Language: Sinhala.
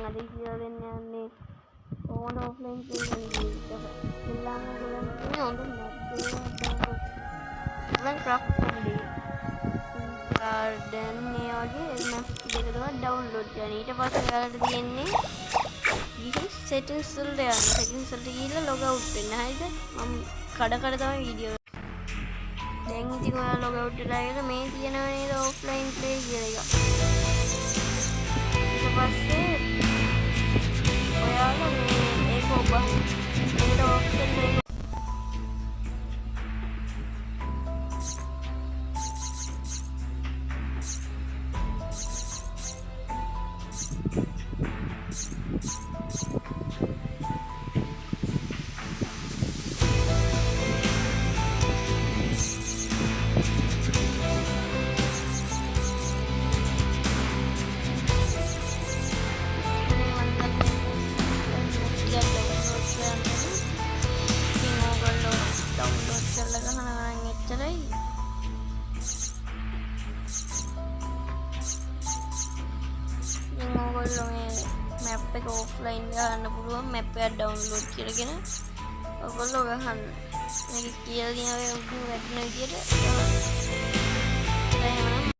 ada කියලා දෙන්න යන්නේ ඕන ඔෆ්ලයින් ප්ලේ කරන එල්ලම ඔයගොල්ලන්ට හොඳ මැප් එකක් කරගන්න ගාඩන් මේ වගේ මැප් දෙක තුනක් ඩවුන්ලෝඩ් කරන්න. ඊට පස්සේ ඔයාලට තියෙන්නේ ගිහින් settings වලට යන්න. settings වලට ගිහිල්ලා log out වෙන්න. හරිද? මම කඩ තමයි වීඩියෝ. දැන් ඉතින් ඔයාලා log out වෙලා ඉවර මේ තියෙනව නේද offline play කියලා එක. ඊට පස්සේ ඔයාලා මේ ඒක ඔබ මේකට option එක map එක offline ගන්න පුළුවන් map එක download කරගෙන ඔයගොල්ලෝ ගහන්න. මේක කියලා දිනවා උඩින් වැටෙන විදියට. එහෙනම්